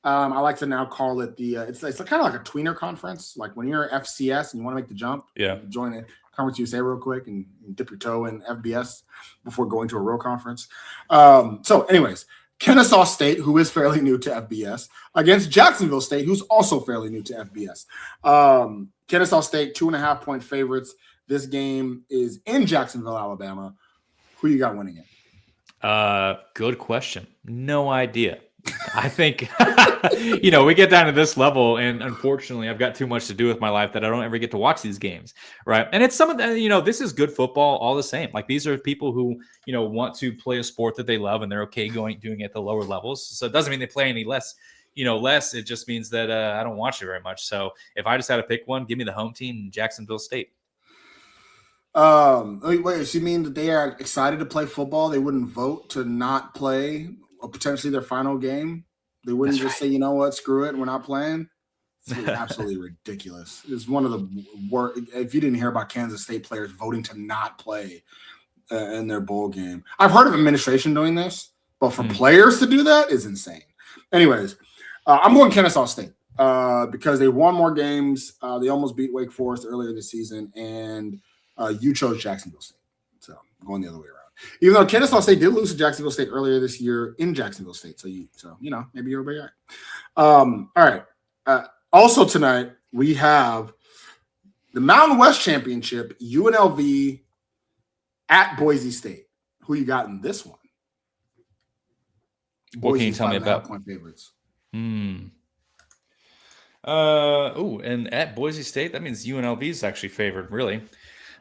I like to now call it it's kind of like a tweener conference. Like when you're FCS and you want to make the jump, you join a Conference USA real quick and dip your toe in FBS before going to a real conference. So anyways, Kennesaw State, who is fairly new to FBS, against Jacksonville State, who's also fairly new to FBS. Kennesaw State, 2.5-point favorites. This game is in Jacksonville, Alabama. Who you got winning it? Good question. No idea. I think, we get down to this level, and unfortunately, I've got too much to do with my life that I don't ever get to watch these games, right? And it's some of the, this is good football all the same. Like, these are people who, want to play a sport that they love, and they're okay doing it at the lower levels. So it doesn't mean they play any less. It just means that I don't watch it very much. So if I just had to pick one, give me the home team, Jacksonville State. Wait, so you mean that they are excited to play football? They wouldn't vote to not play potentially their final game? They wouldn't say, you know what, screw it, we're not playing? It's absolutely ridiculous. It's one of the worst. If you didn't hear about Kansas State players voting to not play in their bowl game. I've heard of administration doing this, but for players to do that is insane. Anyways, I'm going Kennesaw State because they won more games. They almost beat Wake Forest earlier this season, and you chose Jacksonville State. So I'm going the other way around. Even though Kennesaw State did lose to Jacksonville State earlier this year in Jacksonville State. So maybe you'll be all right. All right. Also tonight, we have the Mountain West Championship, UNLV at Boise State. Who you got in this one? What can you Boise's tell me about? 5.5-point favorites. And at Boise State, that means UNLV is actually favored, really,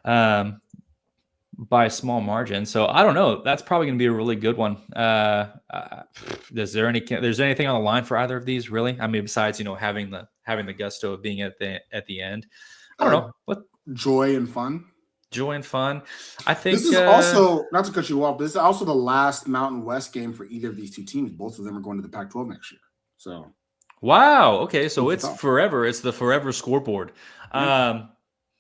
by a small margin. So I don't know. That's probably going to be a really good one. There's anything on the line for either of these, really? I mean, besides having the gusto of being at the end. I don't know what joy and fun. Joy and fun. I think this is also, not to cut you off, but this is also the last Mountain West game for either of these two teams. Both of them are going to the Pac-12 next year. So, wow. Okay, so it's forever. It's the forever scoreboard.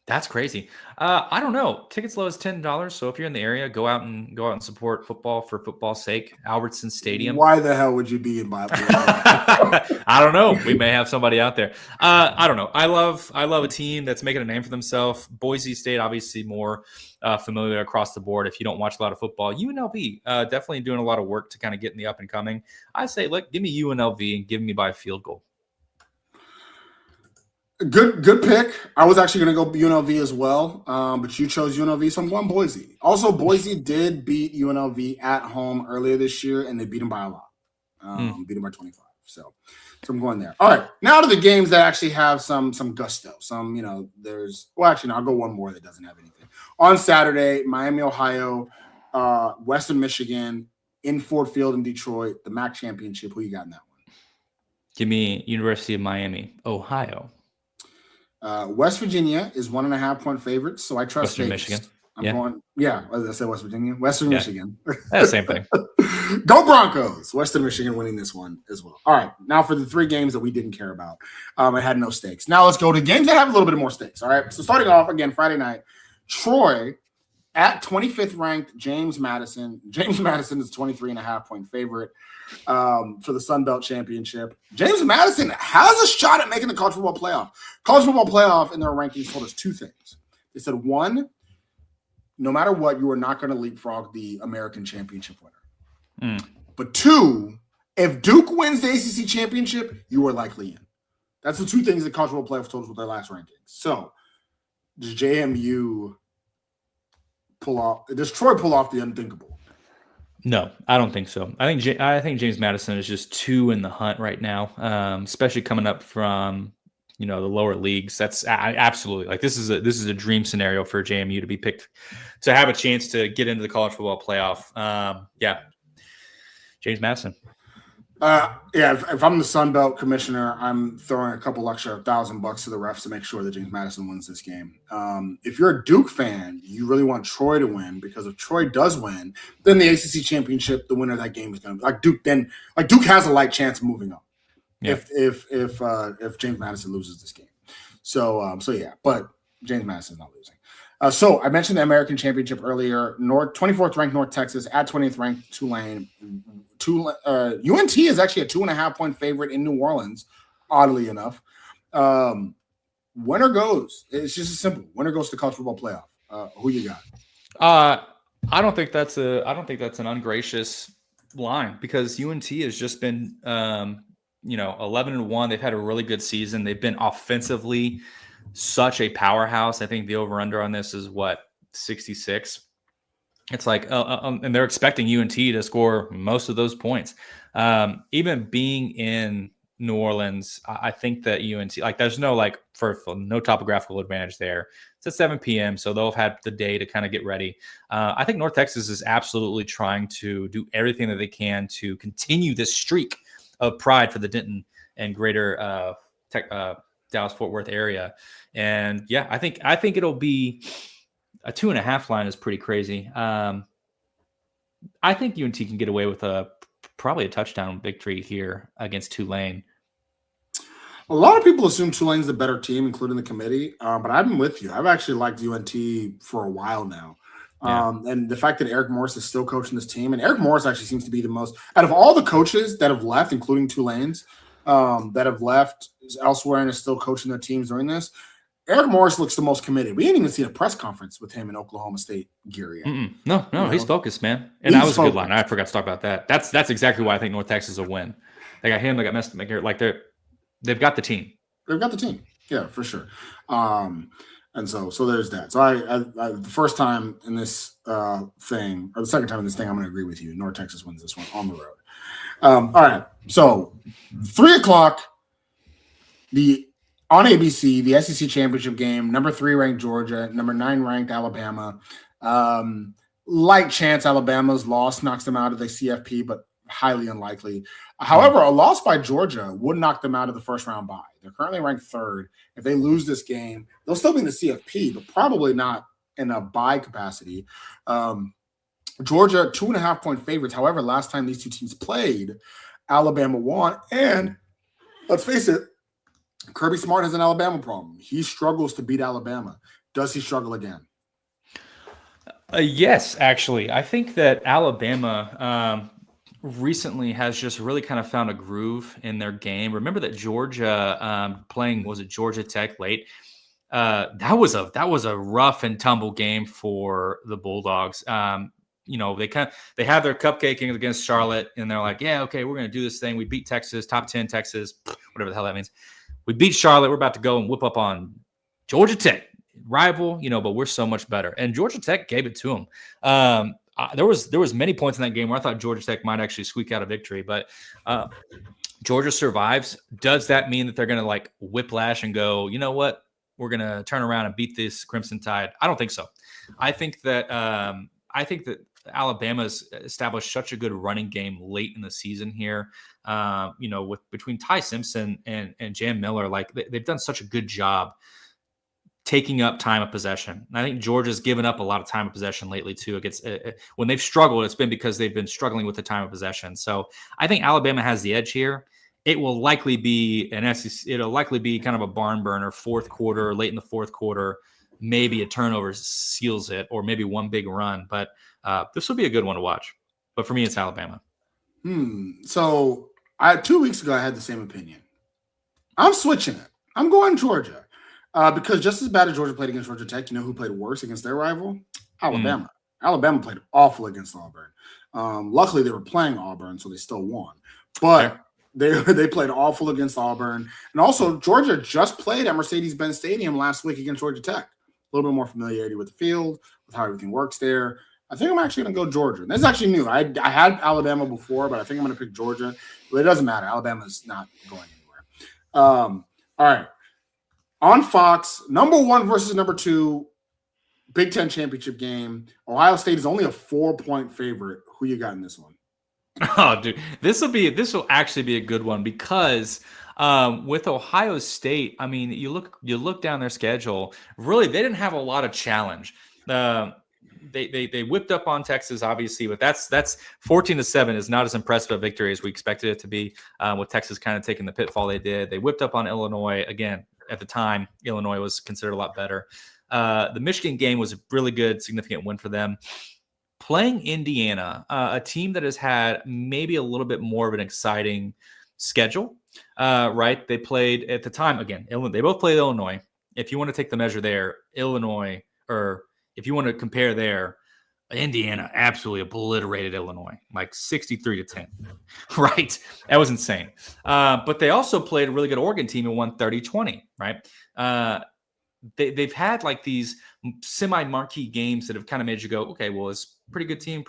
That's crazy. I don't know. Tickets low as $10. So if you're in the area, go out and support football for football's sake. Albertson Stadium. Why the hell would you be in Bible? I don't know. We may have somebody out there. I don't know. I love a team that's making a name for themselves. Boise State, obviously more familiar across the board. If you don't watch a lot of football, UNLV definitely doing a lot of work to kind of get in the up and coming. I say, look, give me UNLV and give me by a field goal. Good pick. I was actually going to go UNLV as well, but you chose UNLV, so I'm going Boise. Also, Boise did beat UNLV at home earlier this year, and they beat them by a lot. Beat them by 25. So I'm going there. All right, now to the games that actually have some gusto. I'll go one more that doesn't have anything. On Saturday, Miami, Ohio, Western Michigan, in Ford Field in Detroit, the MAC championship. Who you got in that one? Give me University of Miami, Ohio. West Virginia is 1.5-point favorites, so I trust Western Vegas. Michigan. I said West Virginia. Western Michigan. Same thing. Go Broncos. Western Michigan winning this one as well. All right, now for the three games that we didn't care about. It had no stakes. Now let's go to games that have a little bit more stakes. All right, so starting off, again, Friday night, Troy at 25th ranked James Madison. James Madison is 23.5-point favorite for the Sun Belt Championship. James Madison has a shot at making the college football playoff. College football playoff in their rankings told us two things. They said, one, no matter what, you are not going to leapfrog the American championship winner. But two, if Duke wins the ACC championship, you are likely in. That's the two things that college football playoff told us with their last rankings. So does JMU does Troy pull off the unthinkable? No, I don't think so. I think James Madison is just too in the hunt right now, especially coming up from the lower leagues. That's absolutely like this is a dream scenario for JMU to be picked to have a chance to get into the college football playoff. James Madison. If I'm the Sun Belt commissioner, I'm throwing a couple extra $1,000 to the refs to make sure that James Madison wins this game. If you're a Duke fan, you really want Troy to win, because if Troy does win, then the ACC championship, the winner of that game is going to be like Duke. Then Duke has a light chance of moving up if James Madison loses this game. But James Madison's not losing. So I mentioned the American Championship earlier. 24th ranked North Texas at 20th ranked Tulane. UNT is actually a 2.5-point favorite in New Orleans, oddly enough. Winner goes. It's just as simple. Winner goes to college football playoff. Who you got? I don't think that's an ungracious line, because UNT has just been 11-1. They've had a really good season. They've been offensively such a powerhouse. I think the over-under on this is 66. It's like, and they're expecting UNT to score most of those points. Even being in New Orleans, I think that UNT, there's no no topographical advantage there. It's at 7 p.m., so they'll have had the day to kind of get ready. I think North Texas is absolutely trying to do everything that they can to continue this streak of pride for the Denton and greater Dallas-Fort Worth area. And I think it'll be a 2.5 line is pretty crazy. I think UNT can get away with probably a touchdown victory here against Tulane. A lot of people assume Tulane's the better team, including the committee. But I'm with you. I've actually liked UNT for a while now. And the fact that Eric Morris is still coaching this team, and Eric Morris actually seems to be the most, out of all the coaches that have left, including Tulane's, that have left elsewhere and is still coaching their teams during this, Eric Morris looks the most committed. We didn't even see a press conference with him in Oklahoma State gear yet. No, he's focused, man. And that was a good line. I forgot to talk about that. That's exactly why I think North Texas will win. They got him. They got Messmaker. They've got the team. They've got the team. Yeah, for sure. And so there's that. So I the first time in this thing, or the second time in this thing, I'm going to agree with you. North Texas wins this one on the road. All right. So 3:00, on ABC, the SEC championship game, number 3 ranked Georgia, number 9 ranked Alabama. Light chance Alabama's loss knocks them out of the CFP, but highly unlikely. However, a loss by Georgia would knock them out of the first round bye. They're currently ranked 3rd. If they lose this game, they'll still be in the CFP, but probably not in a bye capacity. Georgia, 2.5-point favorites. However, last time these two teams played, Alabama won. And let's face it, Kirby Smart has an Alabama problem. He struggles to beat Alabama. Does he struggle again? Yes, actually. I think that Alabama recently has just really kind of found a groove in their game. Remember that Georgia playing, was it Georgia Tech late? That was a rough and tumble game for the Bulldogs. They have their cupcaking against Charlotte, and they're like, yeah, okay, we're going to do this thing. We beat Texas, top 10 Texas, whatever the hell that means. We beat Charlotte. We're about to go and whip up on Georgia Tech, rival, but we're so much better. And Georgia Tech gave it to them. There was many points in that game where I thought Georgia Tech might actually squeak out a victory, but Georgia survives. Does that mean that they're going to like whiplash and go, you know what? We're going to turn around and beat this Crimson Tide? I don't think so. I think that Alabama's established such a good running game late in the season here. With between Ty Simpson and Jam Miller, like they've done such a good job taking up time of possession. And I think Georgia's given up a lot of time of possession lately too. Against when they've struggled, it's been because they've been struggling with the time of possession. So I think Alabama has the edge here. It will likely be it'll likely be kind of a barn burner, fourth quarter, late in the fourth quarter. Maybe a turnover seals it, or maybe one big run. But this will be a good one to watch. But for me, it's Alabama. So 2 weeks ago, I had the same opinion. I'm switching it. I'm going Georgia. Because just as bad as Georgia played against Georgia Tech, you know who played worse against their rival? Alabama. Alabama played awful against Auburn. Luckily, they were playing Auburn, so they still won. But they played awful against Auburn. And also, Georgia just played at Mercedes-Benz Stadium last week against Georgia Tech. A little bit more familiarity with the field, with how everything works there. I think I'm actually going to go Georgia. That's actually new. I had Alabama before, but I think I'm going to pick Georgia. But it doesn't matter. Alabama's not going anywhere. All right. On Fox, number 1 versus number 2, Big Ten championship game. Ohio State is only a 4-point favorite. Who you got in this one? Oh, dude, this will actually be a good one because with Ohio State, I mean, you look down their schedule. Really, they didn't have a lot of challenge. They whipped up on Texas, obviously, but that's 14-7 is not as impressive a victory as we expected it to be. With Texas kind of taking the pitfall they did. They whipped up on Illinois again. At the time, Illinois was considered a lot better. The Michigan game was a really good, significant win for them. Playing Indiana, a team that has had maybe a little bit more of an exciting schedule, right? They played at the time, again, they both played Illinois. If you want to take the measure there, Illinois, or if you want to compare there, Indiana absolutely obliterated Illinois, like 63-10, right? That was insane. But they also played a really good Oregon team and won 30-20, right? They've had like these semi-marquee games that have kind of made you go, okay, well, it's a pretty good team,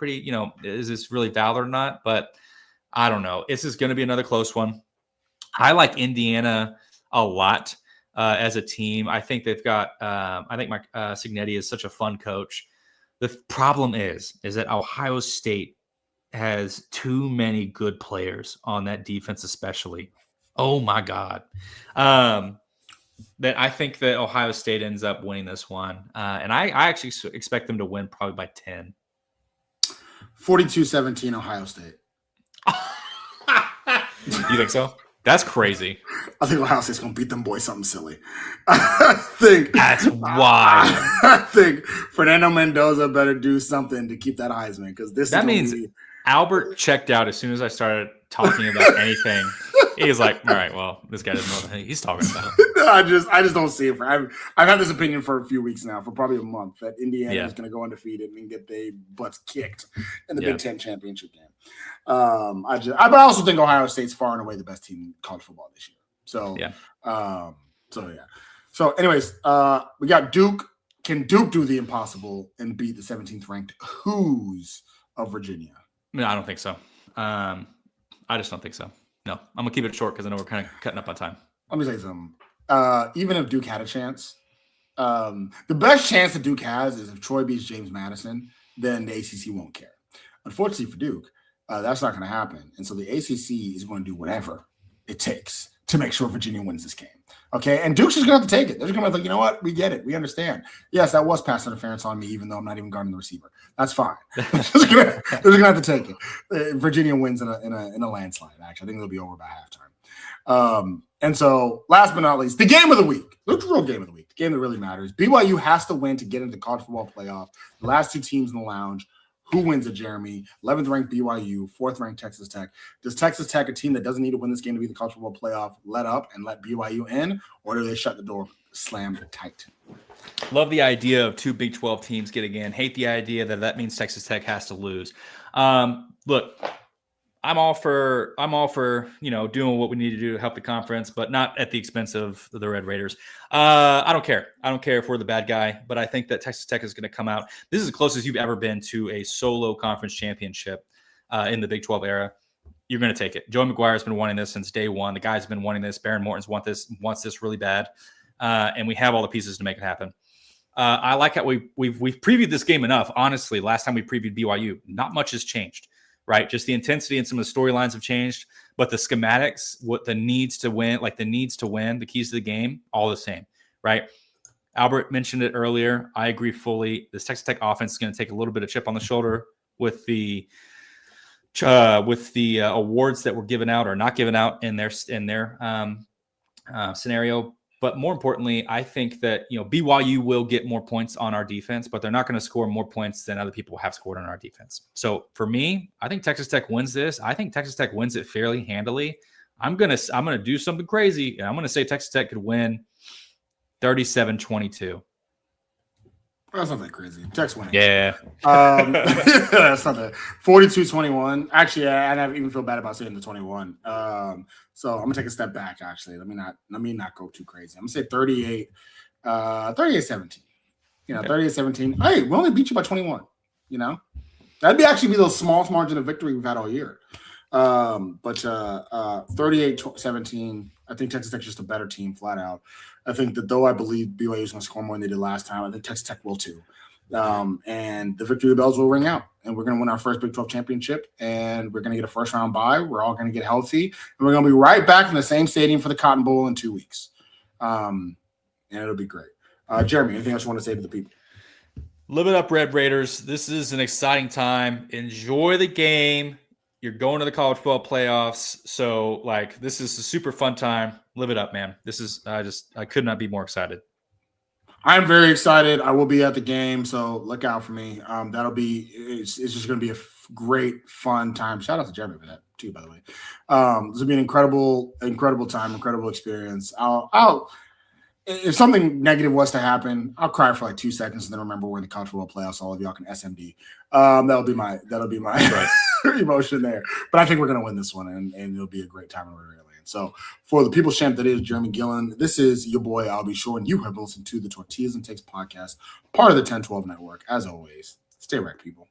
is this really valid or not? But I don't know. This is going to be another close one. I like Indiana a lot as a team. I think they've got, I think Mike Cignetti is such a fun coach. The problem is that Ohio State has too many good players on that defense, especially. Oh my God. That I think that Ohio State ends up winning this one. And I actually expect them to win probably by 10. 42-17 Ohio State. You think so? That's crazy. I think Ohio State's going to beat them boys something silly. I think that's wild. I think Fernando Mendoza better do something to keep that Heisman because that means Albert checked out as soon as I started talking about anything. He's like, all right, well, this guy doesn't know what he's talking about. I just don't see it. I've had this opinion for a few weeks now, for probably a month, that Indiana is going to go undefeated and get their butts kicked in the Big Ten championship game. But I also think Ohio State's far and away the best team in college football this year. So, So, anyways, we got Duke. Can Duke do the impossible and beat the 17th ranked Who's of Virginia? No, I don't think so. I just don't think so. No, I'm gonna keep it short because I know we're kind of cutting up on time. Let me say something. Even if Duke had a chance, the best chance that Duke has is if Troy beats James Madison, then the ACC won't care. Unfortunately for Duke, that's not going to happen. And so the ACC is going to do whatever it takes to make sure Virginia wins this game. Okay, and Duke's just going to have to take it. They're just going to be like, you know what? We get it. We understand. Yes, that was pass interference on me, even though I'm not even guarding the receiver. That's fine. They're just going to have to take it. Virginia wins in a landslide, actually. I think they'll be over by halftime. And so, last but not least, the game of the week. The real game of the week. The game that really matters. BYU has to win to get into the college football playoff. The last two teams in the lounge. Who wins it, Jeremy? 11th ranked BYU, 4th ranked Texas Tech. Does Texas Tech, a team that doesn't need to win this game to be the college football playoff, let up and let BYU in, or do they shut the door slammed tight? Love the idea of two Big 12 teams getting in. Hate the idea that means Texas Tech has to lose. Look, I'm all for doing what we need to do to help the conference, but not at the expense of the Red Raiders. I don't care. I don't care if we're the bad guy, but I think that Texas Tech is going to come out. This is the closest you've ever been to a solo conference championship in the Big 12 era. You're going to take it. Joey McGuire has been wanting this since day one. The guys have been wanting this. Baron Morton's wants this really bad, and we have all the pieces to make it happen. I like how we've previewed this game enough. Honestly, last time we previewed BYU, not much has changed. Right, just the intensity and some of the storylines have changed, but the schematics, the needs to win, the keys to the game, all the same. Right, Albert mentioned it earlier. I agree fully. This Texas Tech offense is going to take a little bit of chip on the shoulder with the awards that were given out or not given out in their scenario. But more importantly, I think that BYU will get more points on our defense, but they're not going to score more points than other people have scored on our defense. So for me, I think Texas Tech wins this. I think Texas Tech wins it fairly handily. I'm gonna do something crazy, and I'm gonna say Texas Tech could win 37-22. That's not that crazy. Tech's winning. Yeah. That's not that. 42-21. Actually, I even feel bad about saying the 21. So I'm gonna take a step back. Actually, let me not go too crazy. I'm gonna say 38, 38-17. 38-17. Hey, we only beat you by 21. That'd actually be the smallest margin of victory we've had all year. But 38-17. I think Texas Tech's just a better team, flat out. I think that though I believe BYU is going to score more than they did last time, I think Texas Tech will too. And the victory bells will ring out, and we're going to win our first Big 12 championship, and we're going to get a first-round bye. We're all going to get healthy, and we're going to be right back in the same stadium for the Cotton Bowl in 2 weeks. And it'll be great. Jeremy, anything else you want to say to the people? Live it up, Red Raiders. This is an exciting time. Enjoy the game. You're going to the college football playoffs. So, this is a super fun time. Live it up, man. This is, I could not be more excited. I'm very excited. I will be at the game, so look out for me. It's just going to be a great, fun time. Shout out to Jeremy for that too, by the way. This will be an incredible time, incredible experience. If something negative was to happen, I'll cry for 2 seconds and then remember we're in the college football playoffs. All of y'all can SMD. That'll be my right. emotion there. But I think we're going to win this one, and it'll be a great time in Rotary Land. So for the people's champ that is Jeremy Gillen, this is your boy, I'll be sure, and you have listened to the Tortillas and Takes podcast, part of the 1012 network. As always, stay right, people.